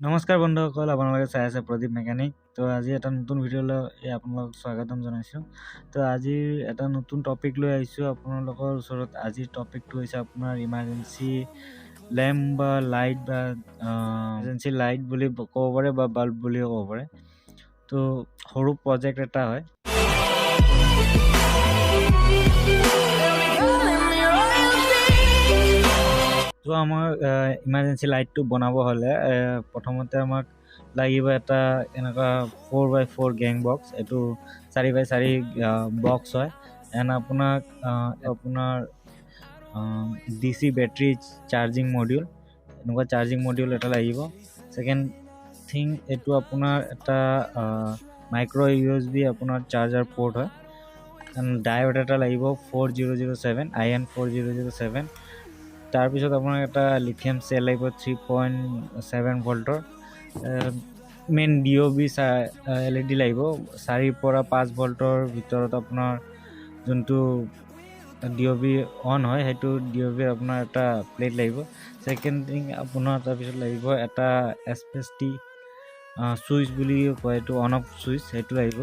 নমস্কাৰ বন্ধুসকল, আপোনালোকে চাই আছে প্ৰদীপ মেকানিক। তো আজি এটা নতুন ভিডিঅ'লৈ আপোনালোকক স্বাগতম জনাইছোঁ। তো আজিৰ এটা নতুন টপিক লৈ আহিছোঁ আপোনালোকৰ ওচৰত। আজিৰ টপিকটো হৈছে আপোনাৰ ইমাৰ্জেঞ্চি লেম্প বা লাইট বা ইমাৰ্জেঞ্চি লাইট বুলি ক'ব পাৰে বা বাল্ব বুলিও ক'ব পাৰে। তো সৰু প্ৰজেক্ট এটা হয়। তো আমাৰ ইমাৰ্জেঞ্চি লাইটটো বনাব হ'লে প্ৰথমতে আমাক লাগিব এটা এনেকুৱা 4x4 গেং বক্স। এইটো 4x4 বক্স হয়। এণ্ড আপোনাৰ DC বেটাৰী চাৰ্জিং মডিউল, এনেকুৱা চাৰ্জিং মডিউল এটা লাগিব। ছেকেণ্ড থিং, এইটো আপোনাৰ এটা মাইক্ৰ' USB আপোনাৰ চাৰ্জাৰ পৰ্ট হয়। এণ্ড ডায়োড এটা লাগিব 4007 IN 4007। তাৰপিছত আপোনাৰ এটা লিথিয়াম চেল লাগিব 3.7 ভল্টৰ। মেইন DOB LED লাগিব 4 পৰা 5 ভল্টৰ ভিতৰত। আপোনাৰ যোনটো DOB অন হয় সেইটো DOB আপোনাৰ এটা প্লেট লাগিব। ছেকেণ্ড থিং, আপোনাৰ তাৰপিছত লাগিব এটা SPST চুইচ বুলি কয়, এইটো অন অফ চুইচ, সেইটো লাগিব।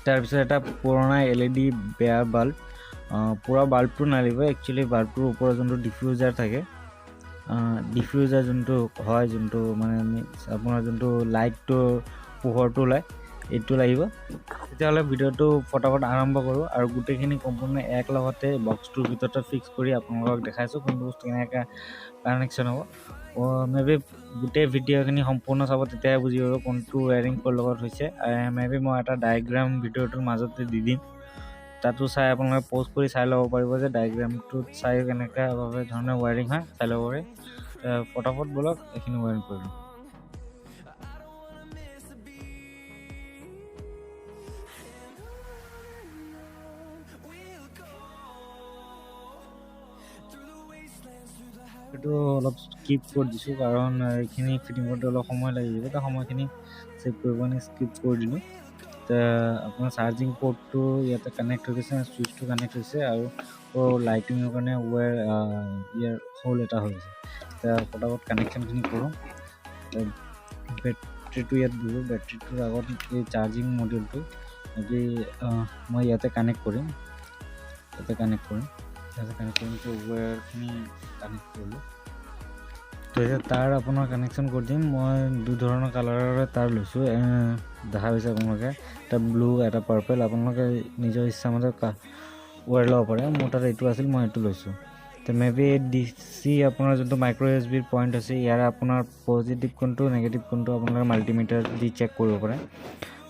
তাৰপিছত এটা পুৰণা LED বেয়া বাল্ব, পুৰা বাল্বটো নালাগিব। একচুৱেলি বাল্বটোৰ ওপৰত যোনটো ডিফিউজাৰ থাকে, ডিফিউজাৰ যোনটো হয়, যোনটো মানে আপোনাৰ যোনটো লাইটটো পোহৰটো ওলায়, এইটো লাগিব। তেতিয়াহ'লে ভিডিঅ'টো ফটাফট আৰম্ভ কৰোঁ আৰু গোটেইখিনি সম্পূৰ্ণ এক লগতে বক্সটোৰ ভিতৰতে ফিক্স কৰি আপোনালোকক দেখাইছোঁ কোনটো বস্তু কেনেকৈ কানেকশ্যন হ'ব। মে বি গোটেই ভিডিঅ'খিনি সম্পূৰ্ণ চাব, তেতিয়াহে বুজি পাব কোনটো ৱায়াৰিং ক'ৰ লগত হৈছে। মে বি মই এটা ডায়েগ্ৰাম ভিডিঅ'টোৰ মাজতে দি দিম, তাতো চাই আপোনালোকে প'জ কৰি চাই ল'ব পাৰিব যে ডায়েগ্ৰামটোত চাই কেনেকৈ ধৰণে ৱায়াৰিং হয় চাই ল'ব পাৰি। ফটাফট ব'লক এইখিনি ৱায়াৰিং কৰি লওঁ। এইটো অলপ স্কিপ কৰি দিছোঁ কাৰণ এইখিনি ফিটিং কৰোঁতে অলপ সময় লাগি যাব। তাৰ সময়খিনি ছেভ কৰিব কাৰণে স্কিপ কৰি দিলোঁ। আপোনাৰ চাৰ্জিং পৰ্টটো ইয়াতে কানেক্ট হৈ গৈছে, চুইচটো কানেক্ট হৈছে আৰু লাইটিঙৰ কাৰণে ইয়াৰ হোল এটা হৈ গৈছে। এতিয়া ফটাফট কানেকশ্যনখিনি কৰোঁ। বেটৰীটো ইয়াত দিলোঁ, বেটৰীটোৰ আগত এই চাৰ্জিং মডিউলটো মই ইয়াতে কানেক্ট কৰিম। ৱায়াৰখিনি কানেক্ট কৰিলোঁ। তো এতিয়া তাৰ আপোনাৰ কানেকশ্যন কৰি দিম। মই দুই ধৰণৰ কালাৰৰে তাৰ লৈছোঁ, দেখা পাইছে আপোনালোকে, এটা ব্লু এটা পাৰ্পল। আপোনালোকে নিজৰ ইচ্ছামতে ৱায়াৰ ল'ব পাৰে। মোৰ তাত এইটো আছিল, মই এইটো লৈছোঁ। তো মে বি DC আপোনাৰ যোনটো মাইক্ৰ' USB পইণ্ট আছে, ইয়াৰ আপোনাৰ পজিটিভ কোনটো নেগেটিভ কোনটো আপোনালোকে মাল্টিমিটাৰ দি চেক কৰিব পাৰে।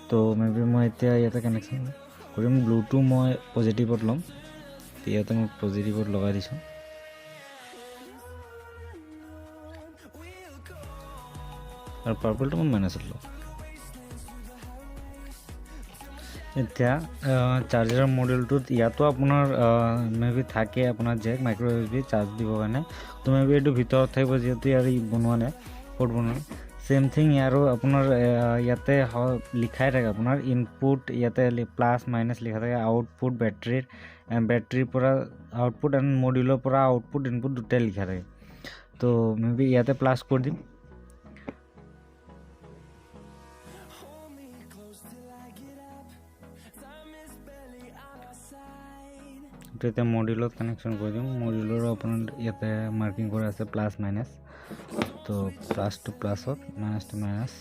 তো মে বি মই এতিয়া ইয়াতে কানেকশ্যন কৰিম। ব্লুটো মই পজিটিভত ল'ম, ইয়াতে মই পজিটিভত লগাই দিছোঁ। আৰু পাৰ্পলটো মই মাইনাছত লওঁ। এতিয়া চাৰ্জাৰ মডিউলটোত ইয়াতো আপোনাৰ মে বি থাকে আপোনাৰ জেক মাইক্ৰ' USB চাৰ্জ দিবৰ কাৰণে। তো মে বি এইটো ভিতৰত থাকিব, যিহেতু ইয়াৰ বনোৱা নাই, পৰ্ট বনোৱা নাই। ছেইম থিং ইয়াৰো আপোনাৰ ইয়াতে লিখাই থাকে আপোনাৰ ইনপুট, ইয়াতে প্লাছ মাইনাছ লিখা থাকে। আউটপুট বেটৰীৰ পৰা আউটপুট এণ্ড মডিউলৰ পৰা আউটপুট ইনপুট দুটাই লিখা থাকে। তো মে বি ইয়াতে প্লাছ কৰি দিম। তো এতিয়া মডিউলত কানেকশ্যন কৰি দিম। মডিউলৰো আপোনাৰ ইয়াতে মাৰ্কিং কৰা আছে প্লাছ মাইনাছ। তো প্লাছ টু প্লাছত, মাইনাছ টু মাইনাছ।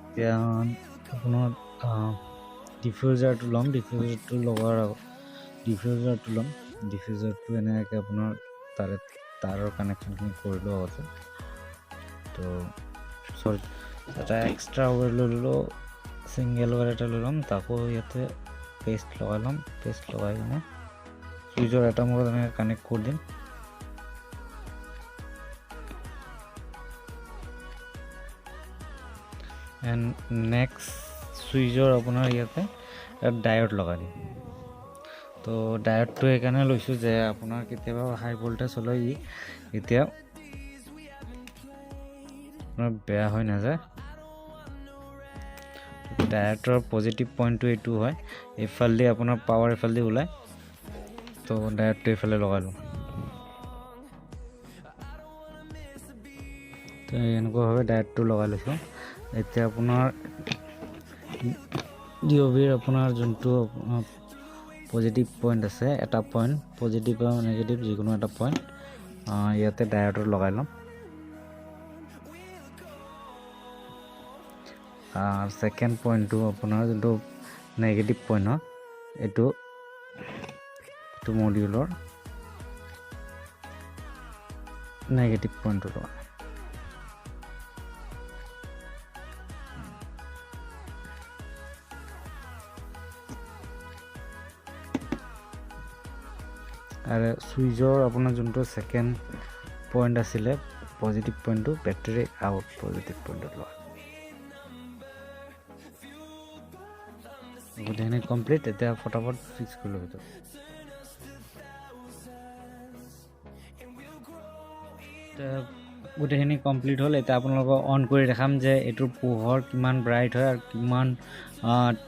এতিয়া আপোনাৰ ডিফিউজাৰটো ল'ম। ডিফিউজাৰটো এনেকৈ আপোনাৰ তাৰৰ কানেকশ্যনখিনি কৰিলোঁ আগতে। তো এটা এক্সট্ৰা ৱায়াৰ লৈ ল'লোঁ, ছিংগেল ৱায়াৰ এটা লৈ ল'ম। তাকো ইয়াতে পেষ্ট লগাই ল'ম। পেষ্ট লগাই কিনে চুইচৰ এটা মূৰত এনেকৈ কানেক্ট কৰি দিম। এণ্ড নেক্সট চুইচৰ আপোনাৰ ইয়াতে ডায়োড লগাই দিম। তো ডায়োডটো এইকাৰণে লৈছোঁ যে আপোনাৰ কেতিয়াবা হাই ভল্টেজ হ'লে এতিয়া আপোনাৰ বেয়া হৈ নাযায়। ডায়োডৰ পজিটিভ পইণ্টটো এইটো হয়, এইফালেদি আপোনাৰ পাৱাৰ এইফালেদি ওলায়। তো ডায়োডটো এইফালে লগালোঁ। তো এনেকুৱাভাৱে ডায়োডটো লগাই লৈছোঁ। এতিয়া আপোনাৰ ডিঅ'বিৰ আপোনাৰ যোনটো পজিটিভ পইণ্ট আছে, এটা পইণ্ট পজিটিভ আৰু নেগেটিভ যিকোনো এটা পইণ্ট ইয়াতে ডায়োডত লগাই ল'ম। ছেকেণ্ড পইণ্টটো আপোনাৰ যোনটো নেগেটিভ পইণ্ট হয়, এইটো মডিউলৰ নেগেটিভ পইণ্টটো লগাম। আৰু চুইচৰ আপোনাৰ যোনটো ছেকেণ্ড পইণ্ট আছিলে পজিটিভ পইণ্টটো বেটাৰী আউট পজিটিভ পইণ্টত লগাম। গোটেইখিনি কমপ্লিট। এতিয়া ফটাফট ফিক্স কৰি ল'ব। গোটেইখিনি কমপ্লিট হ'ল। এতিয়া আপোনালোকক অন কৰি দেখাম যে এইটোৰ পোহৰ কিমান ব্ৰাইট হয় আৰু কিমান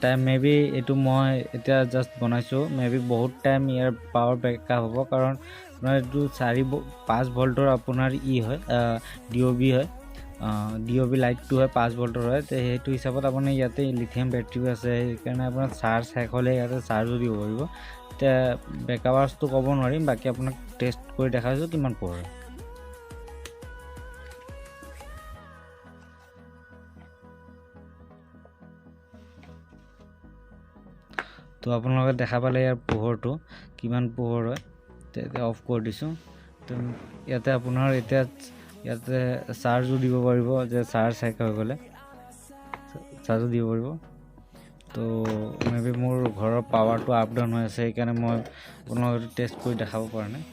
টাইম। মেবি এইটো মই এতিয়া জাষ্ট বনাইছোঁ, মেবি বহুত টাইম ইয়াৰ পাৱাৰ বেকআপ হ'ব, কাৰণ আপোনাৰ এইটো 5 ভল্টৰ আপোনাৰ হয় ডিঅ'বি হয়। ডিঅ'বি লাইটটো হয় 5 ভল্টৰ হয়। তো সেইটো হিচাপত আপুনি ইয়াতে লিথিয়াম বেটাৰীও আছে, সেইকাৰণে আপোনাৰ চাৰ্জ শেষ হ'লে ইয়াতে চাৰ্জো দিব পাৰিব। এতিয়া বেকআপ আৱাৰ্ছটো ক'ব নোৱাৰিম, বাকী আপোনাক টেষ্ট কৰি দেখাইছোঁ কিমান পোহৰ হয়। তো আপোনালোকে দেখা পালে ইয়াৰ পোহৰটো কিমান পোহৰ হয়। তেতিয়া অফ কৰি দিছোঁ। তো ইয়াতে আপোনাৰ ইয়াতে চাৰ্জো দিব পাৰিব, যে চাৰ্জ শেষ হৈ গ'লে চাৰ্জো দিব পাৰিব। তো মেবি মোৰ ঘৰৰ পাৱাৰটো আপ ডাউন হৈ আছে, সেইকাৰণে মই আপোনালোকক টেষ্ট কৰি দেখাব পৰা নাই।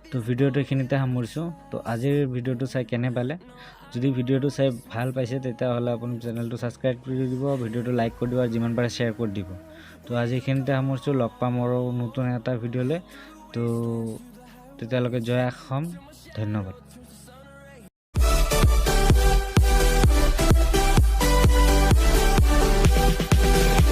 তো ভিডিঅ'টো এইখিনিতে সামৰিছোঁ। তো আজিৰ ভিডিঅ'টো চাই কেনে পালে? যদি ভিডিঅ'টো চাই ভাল পাইছে তেতিয়াহ'লে আপুনি চেনেলটো ছাবস্ক্ৰাইব কৰি দিব, ভিডিঅ'টো লাইক কৰি দিব আৰু যিমান পাৰে শ্বেয়াৰ কৰি দিব। তো আজি এইখিনিতে সামৰিছোঁ। লগ পাম আৰু নতুন এটা ভিডিঅ'লৈ। তো তেতিয়ালৈকে জয় আই অসম। ধন্যবাদ।